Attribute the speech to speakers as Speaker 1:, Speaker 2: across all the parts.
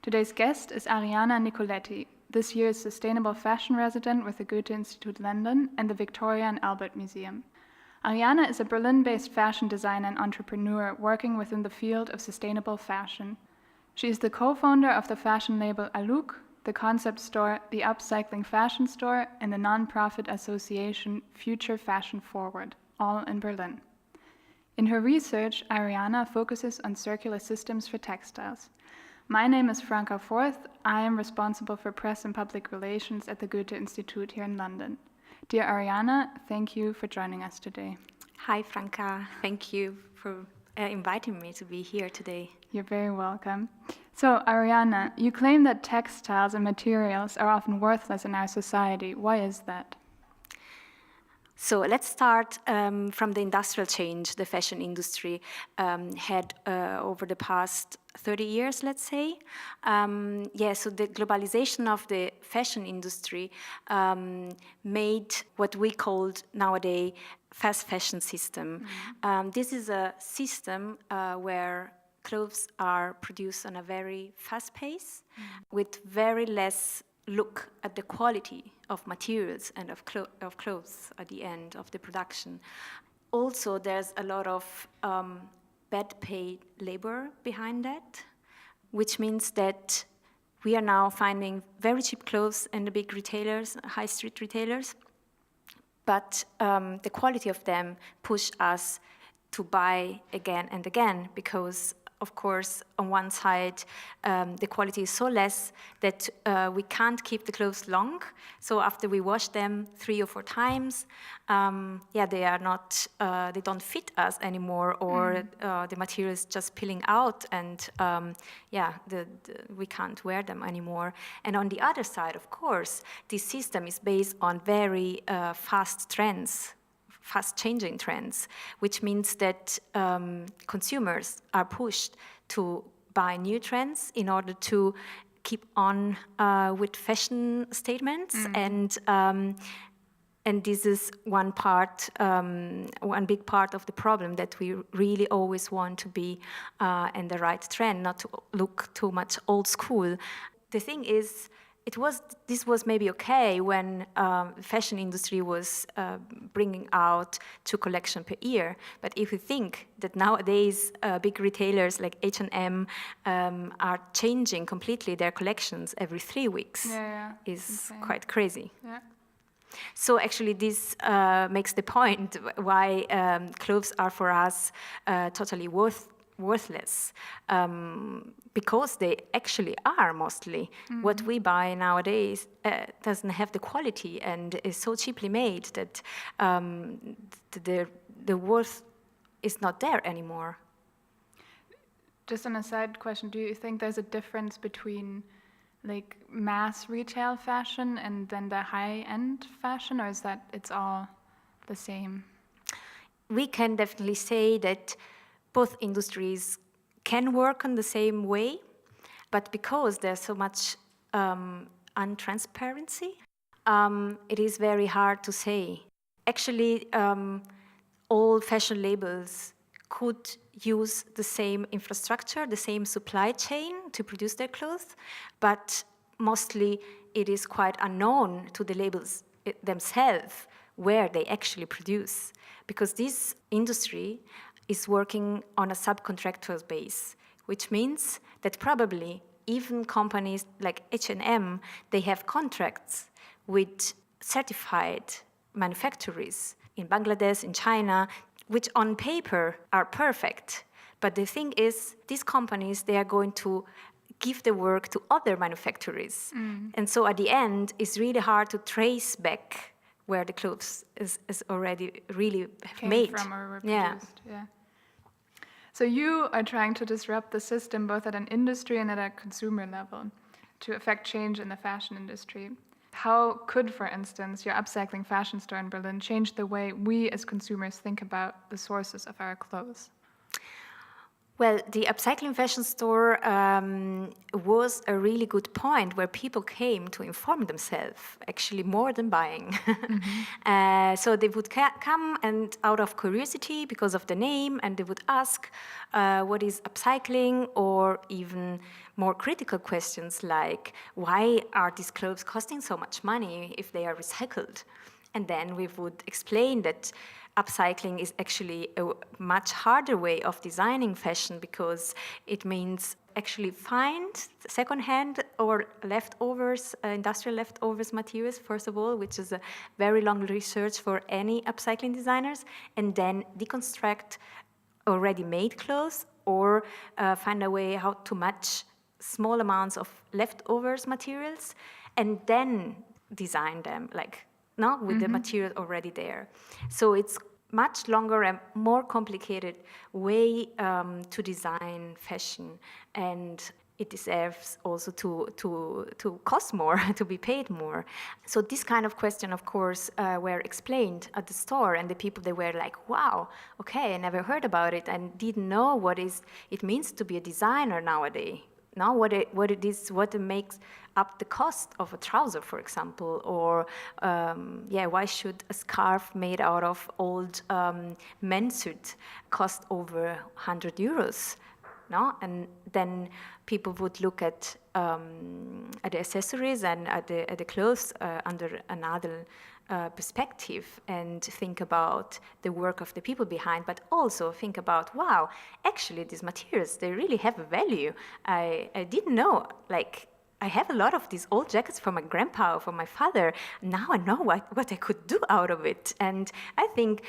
Speaker 1: Today's guest is Arianna Nicoletti, this year's Sustainable Fashion Resident with the Goethe-Institut London and the Victoria and Albert Museum. Arianna is a Berlin-based fashion designer and entrepreneur working within the field of sustainable fashion. She is the co-founder of the fashion label Aluc, the concept store The Upcycling Fashion Store, and the non-profit association Future Fashion Forward, all in Berlin. In her research, Arianna focuses on circular systems for textiles. My name is Franca Forth. I am responsible for press and public relations at the Goethe-Institut here in London. Dear Arianna, thank you for joining us today.
Speaker 2: Hi, Franca. Thank you for inviting me to be here today.
Speaker 1: You're very welcome. So, Arianna, you claim that textiles and materials are often worthless in our society. Why is that?
Speaker 2: So let's start from the industrial change the fashion industry had over the past 30 years, let's say. So the globalization of the fashion industry made what we called nowadays fast fashion system. This is a system where clothes are produced on a very fast pace with very less look at the quality of materials and of clothes at the end of the production. Also, there's a lot of bad paid labor behind that, which means that we are now finding very cheap clothes in the big retailers, high street retailers, but the quality of them push us to buy again and again because of course, on one side, the quality is so less that we can't keep the clothes long. So after we wash them 3 or 4 times, they are not, they don't fit us anymore, or the material is just peeling out, and we can't wear them anymore. And on the other side, of course, this system is based on very fast trends. Fast-changing trends, which means that consumers are pushed to buy new trends in order to keep on with fashion statements, and this is one big part of the problem, that we really always want to be in the right trend, not to look too much old school. The thing is, this was maybe okay when the fashion industry was bringing out 2 collections per year. But if you think that nowadays big retailers like H&M are changing completely their collections every 3 weeks, is insane. Quite crazy. Yeah. So actually this makes the point why clothes are for us totally worthless, because they actually are mostly. What we buy nowadays doesn't have the quality and is so cheaply made that the worth is not there anymore.
Speaker 1: Just on a side question, do you think there's a difference between like mass retail fashion and then the high-end fashion, or is that it's all the same?
Speaker 2: We can definitely say that both industries can work on the same way, but because there's so much untransparency, it is very hard to say. Actually, all fashion labels could use the same infrastructure, the same supply chain to produce their clothes, but mostly it is quite unknown to the labels themselves where they actually produce, because this industry is working on a subcontractor base, which means that probably even companies like H&M, they have contracts with certified manufacturers in Bangladesh, in China, which on paper are perfect. But the thing is, these companies, they are going to give the work to other manufacturers. And so at the end, it's really hard to trace back where the clothes is already really made.
Speaker 1: From or were produced. Yeah. So you are trying to disrupt the system both at an industry and at a consumer level to affect change in the fashion industry. How could, for instance, your upcycling fashion store in Berlin change the way we as consumers think about the sources of our clothes?
Speaker 2: Well, the Upcycling Fashion Store was a really good point where people came to inform themselves, actually more than buying. So they would come and out of curiosity because of the name, and they would ask what is upcycling, or even more critical questions like, why are these clothes costing so much money if they are recycled? And then we would explain that upcycling is actually a much harder way of designing fashion, because it means actually find second-hand or leftovers, industrial leftovers materials, first of all, which is a very long research for any upcycling designers, and then deconstruct already made clothes, or find a way how to match small amounts of leftovers materials and then design them, like, no, with the material already there. So it's much longer and more complicated way to design fashion, and it deserves also to cost more, to be paid more. So this kind of question, of course, were explained at the store, and the people, they were like, wow, okay, I never heard about it and didn't know what it means to be a designer nowadays. Now, what it makes up the cost of a trouser, for example, or why should a scarf made out of old men's suit cost over 100 euros? No, and then people would look at the accessories and at the clothes under another perspective, and think about the work of the people behind, but also think about, wow, actually these materials, they really have a value. I didn't know, like, I have a lot of these old jackets from my grandpa or from my father. Now I know what I could do out of it. And I think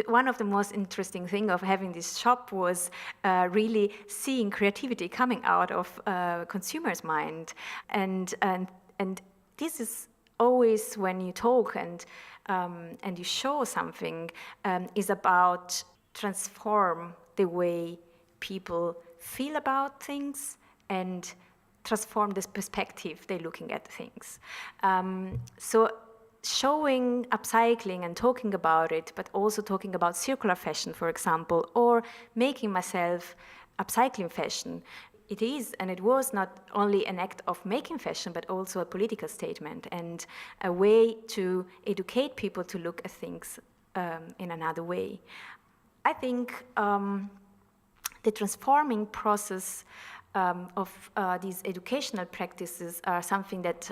Speaker 2: one of the most interesting things of having this shop was really seeing creativity coming out of consumers' mind. And this is always, when you talk and you show something, is about transform the way people feel about things and transform this perspective they're looking at things. So showing upcycling and talking about it, but also talking about circular fashion, for example, or making myself upcycling fashion, it is, and it was not only an act of making fashion, but also a political statement and a way to educate people to look at things in another way. I think the transforming process of these educational practices are something that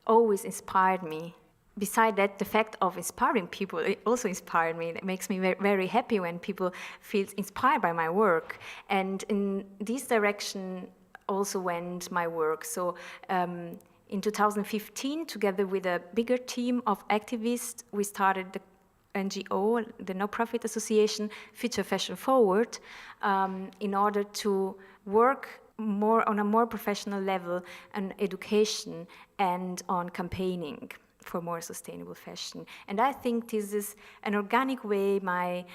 Speaker 2: always inspired me. Beside that, the fact of inspiring people, it also inspired me. It makes me very happy when people feel inspired by my work. And in this direction also went my work. So in 2015, together with a bigger team of activists, we started the NGO, the no-profit association, Future Fashion Forward, in order to work more on a more professional level on education and on campaigning for more sustainable fashion. And I think this is an organic way my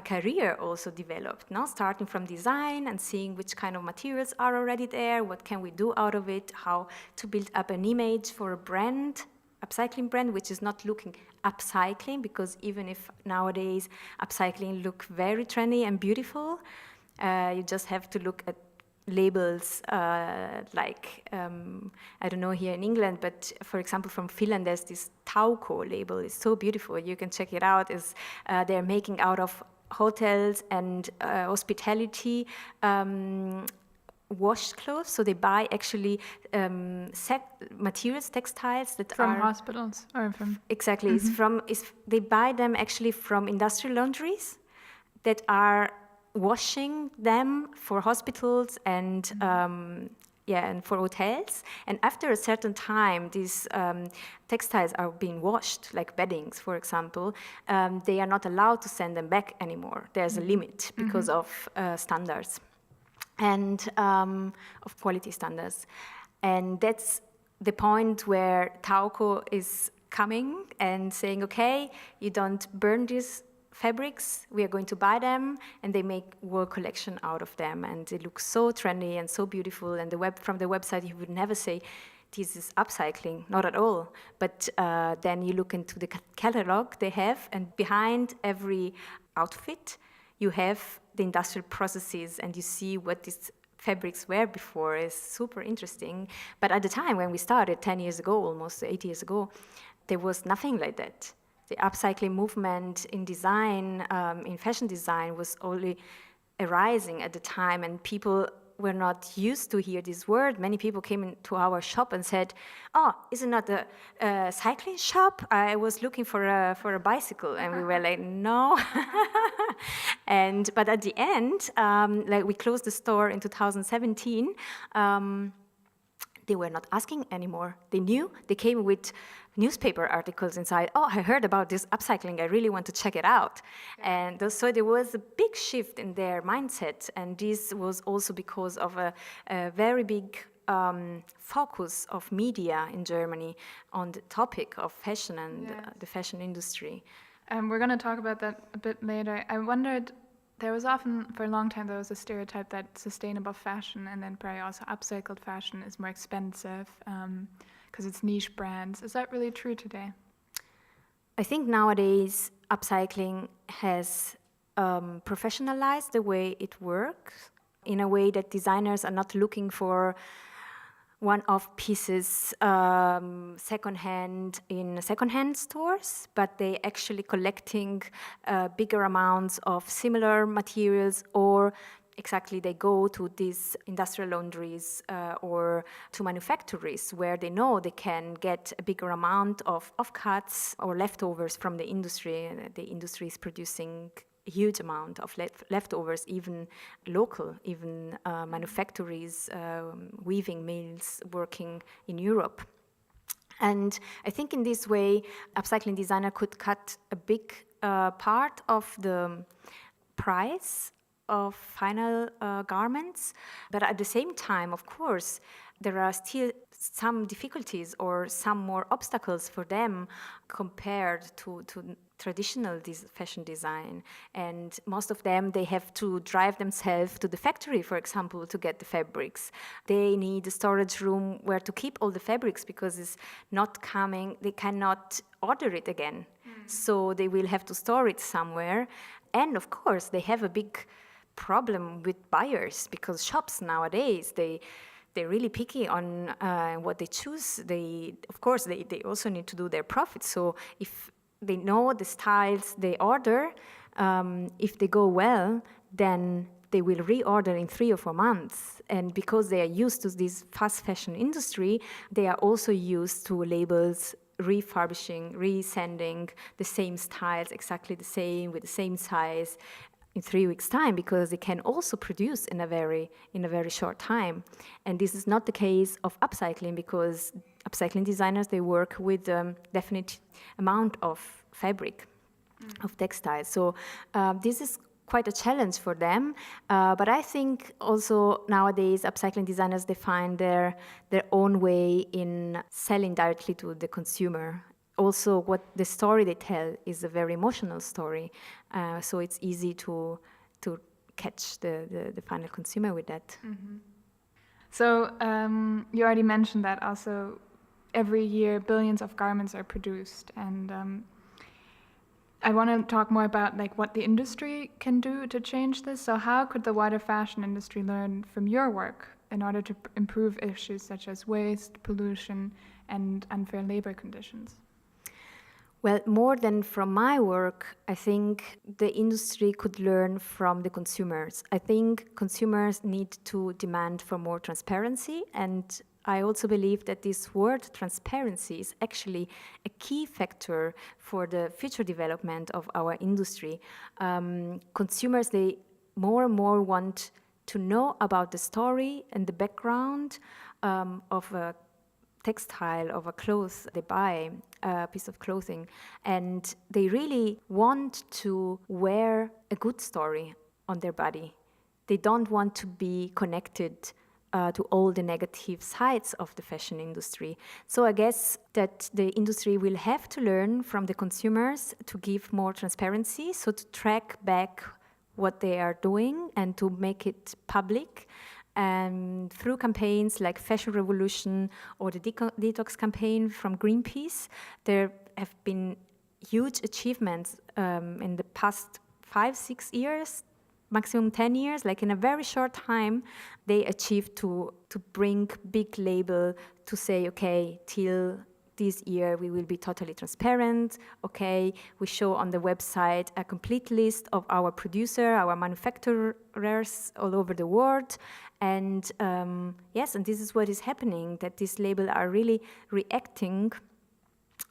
Speaker 2: career also developed, now starting from design and seeing which kind of materials are already there, what can we do out of it, how to build up an image for a brand, upcycling brand, which is not looking upcycling, because even if nowadays upcycling look very trendy and beautiful, you just have to look at labels like, I don't know here in England, but for example from Finland there's this Tauko label. It's so beautiful, you can check it out. They're making out of hotels and hospitality washed clothes, so they buy actually materials, textiles that
Speaker 1: from
Speaker 2: are
Speaker 1: hospitals or from
Speaker 2: exactly. They buy them actually from industrial laundries that are washing them for hospitals and and for hotels. And after a certain time, these textiles are being washed, like beddings, for example. They are not allowed to send them back anymore. There's a limit because of standards and of quality standards. And that's the point where Tauko is coming and saying, okay, you don't burn these fabrics, we are going to buy them, and they make whole collection out of them, and they look so trendy and so beautiful. And from the website, you would never say this is upcycling, not at all. But then you look into the catalog they have, and behind every outfit, you have the industrial processes, and you see what these fabrics were before. Is super interesting. But at the time when we started 10 years ago, almost 8 years ago, there was nothing like that. The upcycling movement in design, in fashion design, was only arising at the time, and people were not used to hear this word. Many people came into our shop and said, "Oh, is it not a cycling shop? I was looking for a bicycle," and we were like, "No." But at the end, like we closed the store in 2017. They were not asking anymore. They knew. They came with newspaper articles inside. "Oh, I heard about this upcycling. I really want to check it out." And so there was a big shift in their mindset. And this was also because of a very big focus of media in Germany on the topic of fashion and the fashion industry.
Speaker 1: We're going to talk about that a bit later. I wondered, there was often, for a long time, there was a stereotype that sustainable fashion and then probably also upcycled fashion is more expensive because it's niche brands. Is that really true today?
Speaker 2: I think nowadays upcycling has professionalized the way it works in a way that designers are not looking for one-off pieces secondhand in secondhand stores, but they actually collecting bigger amounts of similar materials, or exactly they go to these industrial laundries or to manufactories where they know they can get a bigger amount of offcuts or leftovers from the industry. The industry is producing a huge amount of leftovers, even local, even manufactories, weaving mills working in Europe. And I think in this way, upcycling designer could cut a big part of the price of final garments. But at the same time, of course, there are still some difficulties or some more obstacles for them compared to traditional fashion design. And most of them, they have to drive themselves to the factory, for example, to get the fabrics. They need a storage room where to keep all the fabrics because it's not coming, they cannot order it again. So they will have to store it somewhere. And of course, they have a big problem with buyers because shops nowadays, they're really picky on what they choose. Of course, they also need to do their profit. So if they know the styles they order, if they go well, then they will reorder in 3 or 4 months. And because they are used to this fast fashion industry, they are also used to labels, refurbishing, resending the same styles, exactly the same, with the same size, in 3 weeks' time, because they can also produce in a very short time. And this is not the case of upcycling, because upcycling designers, they work with a definite amount of fabric, of textiles. So this is quite a challenge for them. But I think also nowadays upcycling designers, they find their own way in selling directly to the consumer. Also, what the story they tell is a very emotional story, so it's easy to catch the final consumer with that.
Speaker 1: Mm-hmm. So you already mentioned that also every year billions of garments are produced, and I want to talk more about like what the industry can do to change this. So how could the wider fashion industry learn from your work in order to improve issues such as waste, pollution, and unfair labor conditions?
Speaker 2: Well, more than from my work, I think the industry could learn from the consumers. I think consumers need to demand for more transparency, and I also believe that this word transparency is actually a key factor for the future development of our industry. Consumers, they more and more want to know about the story and the background of a textile, of a cloth they buy, a piece of clothing, and they really want to wear a good story on their body. They don't want to be connected to all the negative sides of the fashion industry. So I guess that the industry will have to learn from the consumers to give more transparency, so to track back what they are doing and to make it public. And through campaigns like Fashion Revolution or the Detox campaign from Greenpeace, there have been huge achievements in the past 5-6 years, maximum 10 years. Like in a very short time, they achieved to bring big label to say, okay, till this year we will be totally transparent. Okay, we show on the website a complete list of our producer, our manufacturers all over the world. And yes, and this is what is happening, that these labels are really reacting.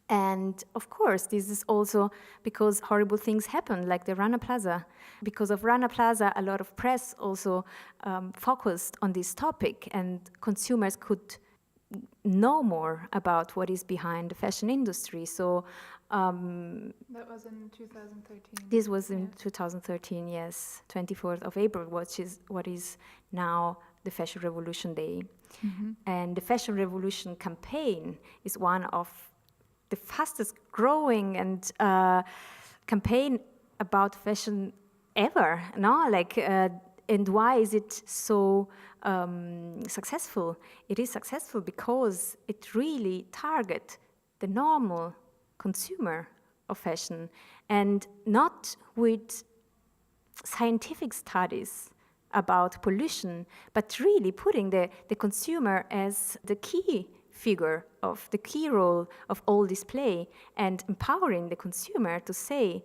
Speaker 2: And of course, this is also because horrible things happen, like the Rana Plaza. Because of Rana Plaza, a lot of press also focused on this topic, and consumers could know more about what is behind the fashion industry. So
Speaker 1: that was in 2013.
Speaker 2: This was in 2013, yes, 24th of April, what is now the Fashion Revolution Day. Mm-hmm. And the Fashion Revolution campaign is one of the fastest growing and campaign about fashion ever, no? And why is it so successful? It is successful because it really targets the normal consumer of fashion, and not with scientific studies about pollution, but really putting the consumer as the key figure of the key role of all display, and empowering the consumer to say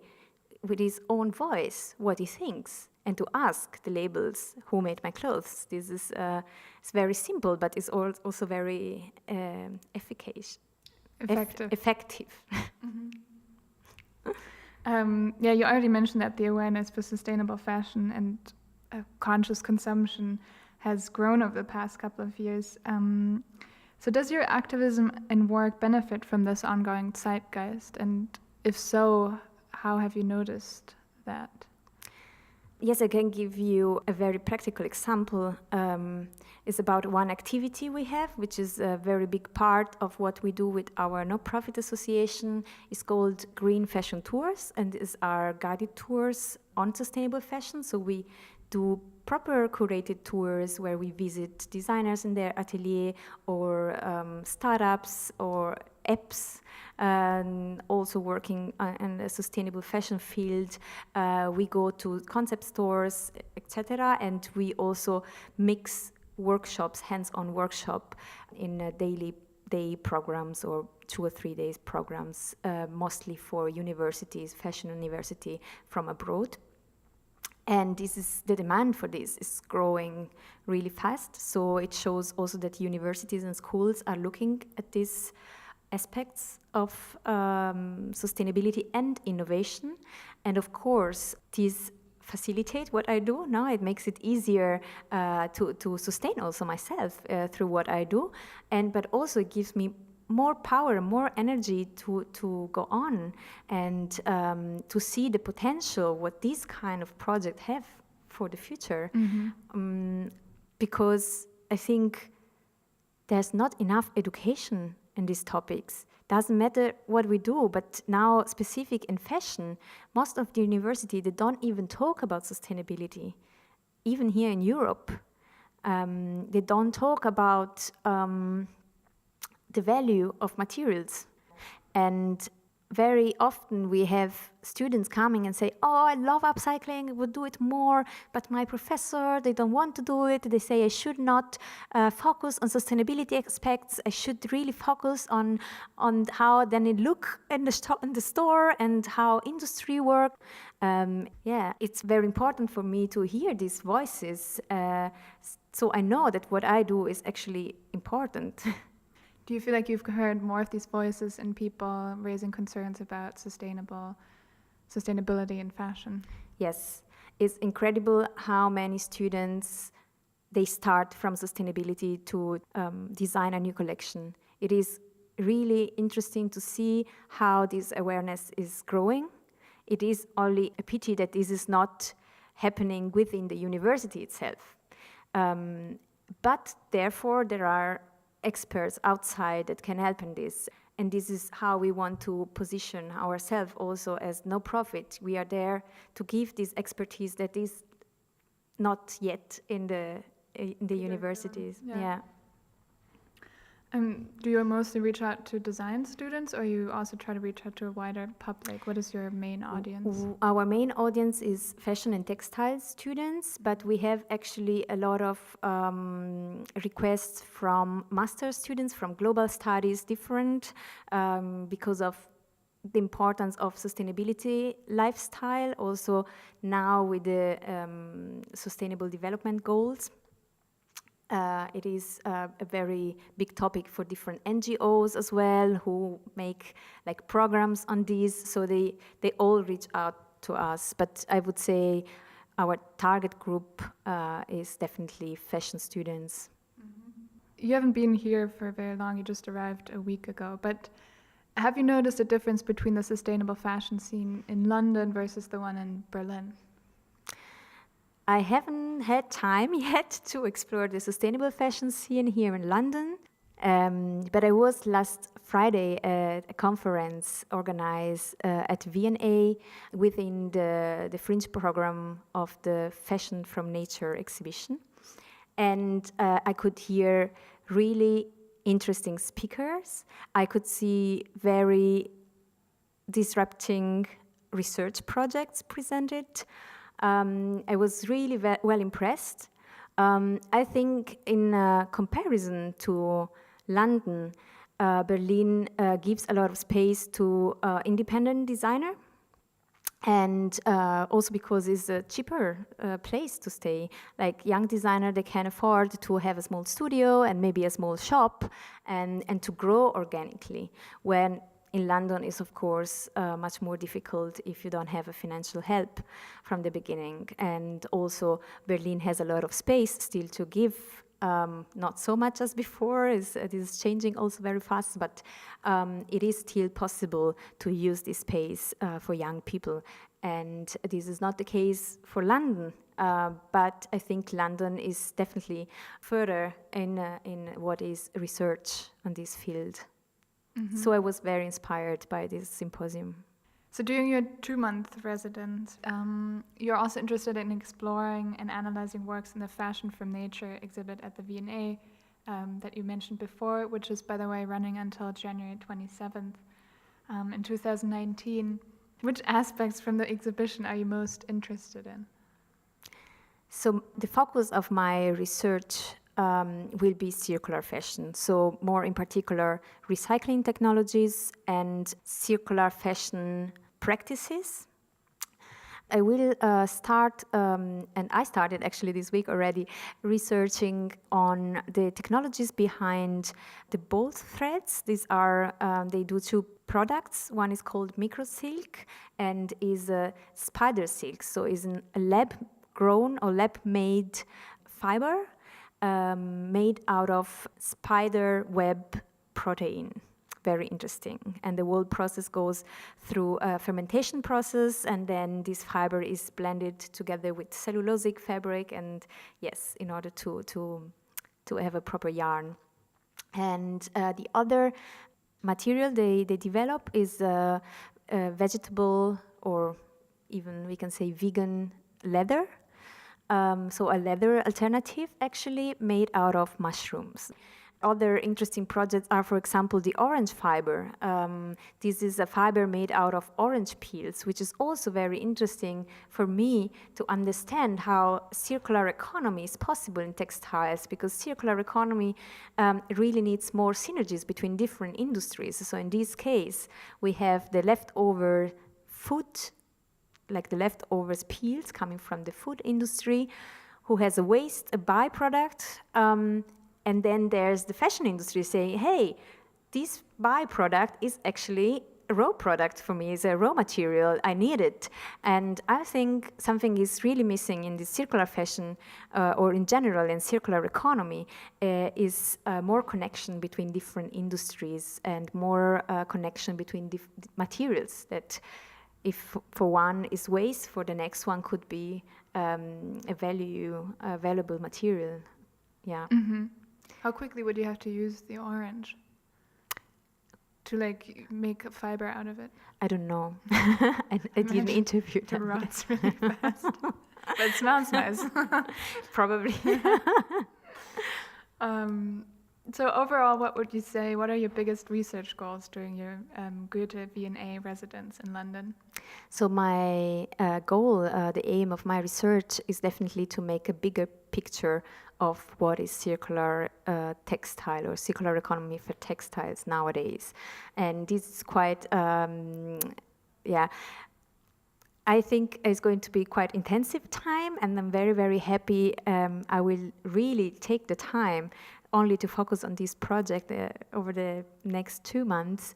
Speaker 2: with his own voice what he thinks, and to ask the labels, who made my clothes? This is it's very simple, but it's also very effective.
Speaker 1: Mm-hmm. Yeah, you already mentioned that the awareness for sustainable fashion and conscious consumption has grown over the past couple of years. So does your activism and work benefit from this ongoing zeitgeist? And if so, how have you noticed that?
Speaker 2: Yes, I can give you a very practical example. It's about one activity we have, which is a very big part of what we do with our no-profit association. It's called Green Fashion Tours, and is our guided tours on sustainable fashion. So we do proper curated tours where we visit designers in their atelier, or startups or apps, and also working in the sustainable fashion field. We go to concept stores, etc., and we also mix workshops, hands-on workshop in daily day programs or 2 or 3 days programs, mostly for universities, fashion university from abroad. And the demand for this is growing really fast. So it shows also that universities and schools are looking at these aspects of sustainability and innovation. And of course, these facilitate what I do. Now it makes it easier to sustain also myself through what I do. But also it gives me more power, more energy to go on and to see the potential what these kind of projects have for the future. Mm-hmm. Because I think there's not enough education in these topics. Doesn't matter what we do, but now specific in fashion, most of the university, they don't even talk about sustainability. Even here in Europe, they don't talk about the value of materials. And very often we have students coming and say, oh, I love upcycling, I would do it more, but my professor, they don't want to do it. They say I should not focus on sustainability aspects. I should really focus on how then it look in the store and how industry work. Yeah, it's very important for me to hear these voices, so I know that what I do is actually important.
Speaker 1: Do you feel like you've heard more of these voices and people raising concerns about sustainability in fashion?
Speaker 2: Yes, it's incredible how many students, they start from sustainability to design a new collection. It is really interesting to see how this awareness is growing. It is only a pity that this is not happening within the university itself. But therefore there are experts outside that can help in this. And this is how we want to position ourselves also as no profit. We are there to give this expertise that is not yet in the universities. Yeah.
Speaker 1: Do you mostly reach out to design students, or you also try to reach out to a wider public? What is your main audience?
Speaker 2: Our main audience is fashion and textile students, but we have actually a lot of requests from master students, from global studies, different, because of the importance of sustainability lifestyle, also now with the sustainable development goals. It is a very big topic for different NGOs as well, who make like programs on these, so they all reach out to us. But I would say our target group is definitely fashion students.
Speaker 1: You haven't been here for very long, you just arrived a week ago, but have you noticed a difference between the sustainable fashion scene in London versus the one in Berlin?
Speaker 2: I haven't had time yet to explore the sustainable fashion scene here in London, but I was last Friday at a conference organized at V&A within the fringe program of the Fashion from Nature exhibition. And I could hear really interesting speakers. I could see very disrupting research projects presented. I was really well impressed. I think in comparison to London, Berlin gives a lot of space to independent designer, and also because it's a cheaper place to stay. Like young designer, they can afford to have a small studio and maybe a small shop and to grow organically. When in London is, of course, much more difficult if you don't have a financial help from the beginning. And also, Berlin has a lot of space still to give, not so much as before. It is changing also very fast, but it is still possible to use this space for young people. And this is not the case for London, but I think London is definitely further in what is research on this field. So I was very inspired by this symposium.
Speaker 1: So during your 2-month residence, you're also interested in exploring and analyzing works in the Fashion from Nature exhibit at the V&A that you mentioned before, which is, by the way, running until January 27th in 2019. Which aspects from the exhibition are you most interested in?
Speaker 2: So the focus of my research will be circular fashion. So more in particular, recycling technologies and circular fashion practices. I will start, and I started actually this week already, researching on the technologies behind the bolt threads. These are, they do 2 products. One is called microsilk and is a spider silk. So it's a lab-grown or lab-made fiber made out of spider web protein. Very interesting. And the whole process goes through a fermentation process, and then this fiber is blended together with cellulosic fabric, and yes, in order to have a proper yarn. And the other material they develop is a vegetable, or even we can say vegan leather. So a leather alternative actually made out of mushrooms. Other interesting projects are, for example, the orange fiber. This is a fiber made out of orange peels, which is also very interesting for me to understand how circular economy is possible in textiles, because circular economy really needs more synergies between different industries. So in this case, we have the leftover food, like the leftovers peels coming from the food industry, who has a waste, a byproduct, and then there's the fashion industry saying, hey, this byproduct is actually a raw product for me, it's a raw material, I need it. And I think something is really missing in the circular fashion, or in general in circular economy, is more connection between different industries and more connection between materials, that if for one is waste, for the next one could be a valuable material. Yeah.
Speaker 1: Mm-hmm. How quickly would you have to use the orange to like make a fiber out of it?
Speaker 2: I don't know. I didn't interview them.
Speaker 1: It rots really fast. But it smells nice.
Speaker 2: Probably.
Speaker 1: So overall, what would you say, what are your biggest research goals during your Goethe V&A residence in London?
Speaker 2: So my goal, the aim of my research is definitely to make a bigger picture of what is circular textile or circular economy for textiles nowadays. And this is quite, yeah, I think it's going to be quite intensive time, and I'm very, very happy. I will really take the time only to focus on this project over the next 2 months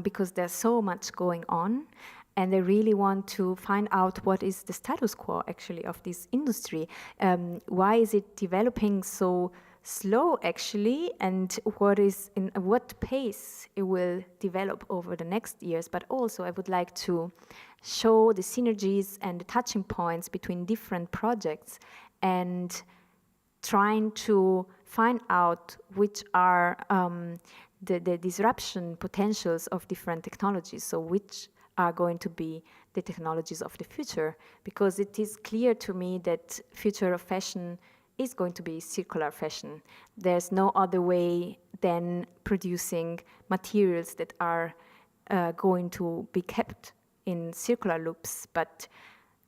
Speaker 2: because there's so much going on. And I really want to find out what is the status quo actually of this industry. Why is it developing so slow actually, and what pace it will develop over the next years. But also I would like to show the synergies and the touching points between different projects and trying to find out which are the disruption potentials of different technologies. So which are going to be the technologies of the future, because it is clear to me that future of fashion is going to be circular fashion. There's no other way than producing materials that are going to be kept in circular loops. But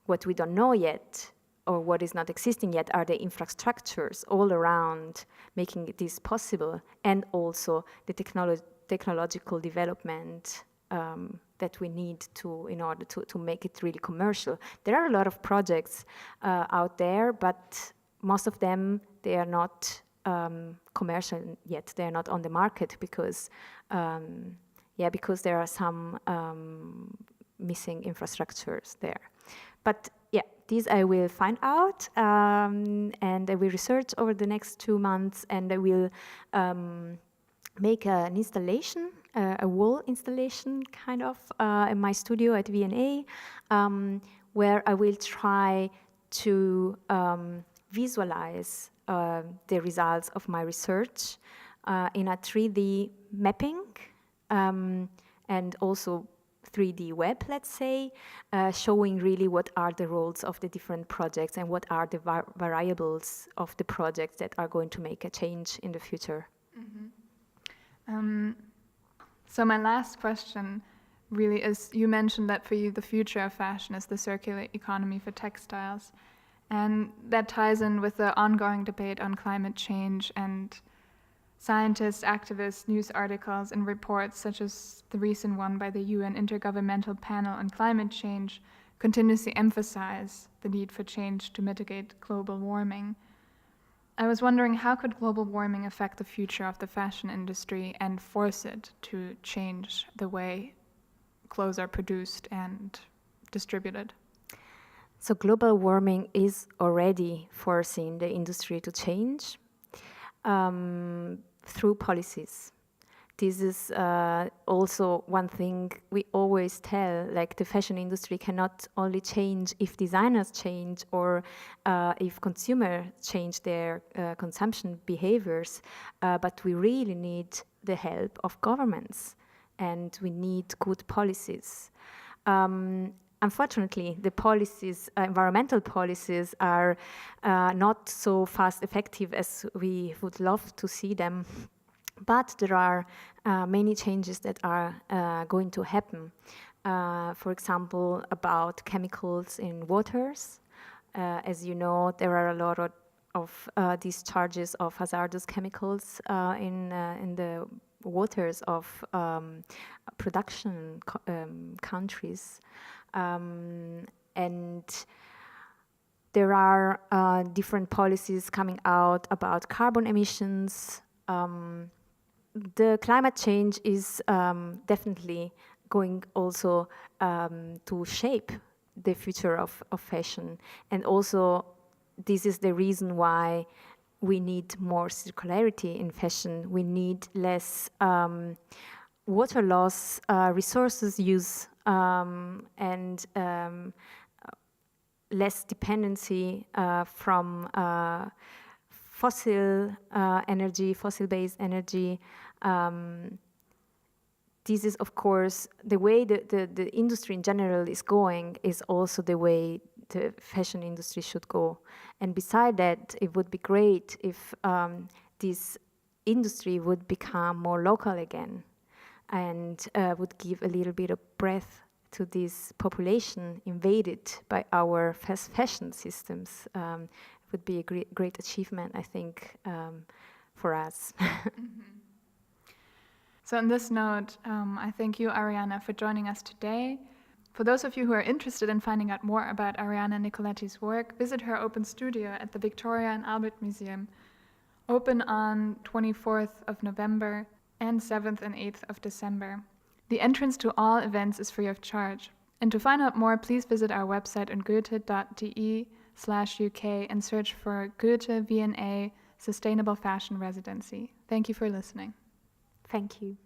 Speaker 2: what we don't know yet, or what is not existing yet, are the infrastructures all around making this possible, and also the technological development that we need to in order to make it really commercial. There are a lot of projects out there, but most of them, they are not commercial yet. They are not on the market because, because there are some missing infrastructures there. But yeah, these I will find out, and I will research over the next 2 months, and I will make an installation, a wall installation kind of, in my studio at V&A, where I will try to visualize the results of my research in a 3D mapping and also 3D web, let's say, showing really what are the roles of the different projects and what are the variables of the projects that are going to make a change in the future.
Speaker 1: Mm-hmm. So my last question really is, you mentioned that for you the future of fashion is the circular economy for textiles. And that ties in with the ongoing debate on climate change, and scientists, activists, news articles, and reports such as the recent one by the UN Intergovernmental Panel on Climate Change continuously emphasize the need for change to mitigate global warming. I was wondering, how could global warming affect the future of the fashion industry and force it to change the way clothes are produced and distributed?
Speaker 2: So global warming is already forcing the industry to change through policies. This is also one thing we always tell, like the fashion industry cannot only change if designers change or if consumers change their consumption behaviors, but we really need the help of governments, and we need good policies. Unfortunately, the policies, environmental policies, are not so fast effective as we would love to see them. But there are many changes that are going to happen. For example, about chemicals in waters. As you know, there are a lot of discharges of hazardous chemicals in the waters of production countries. And there are different policies coming out about carbon emissions. The climate change is definitely going also to shape the future of fashion. And also, this is the reason why we need more circularity in fashion. We need less water loss, resources use, and less dependency from fossil energy, fossil-based energy. This is, of course, the way the industry in general is going is also the way the fashion industry should go. And beside that, it would be great if this industry would become more local again and would give a little bit of breath to this population invaded by our fast fashion systems. Would be a great achievement, I think, for us.
Speaker 1: So on this note, I thank you, Arianna, for joining us today. For those of you who are interested in finding out more about Arianna Nicoletti's work, visit her open studio at the Victoria and Albert Museum, open on 24th of November and 7th and 8th of December. The entrance to all events is free of charge. And to find out more, please visit our website on goethe.de/UK and search for Goethe V&A Sustainable Fashion Residency. Thank you for listening.
Speaker 2: Thank you.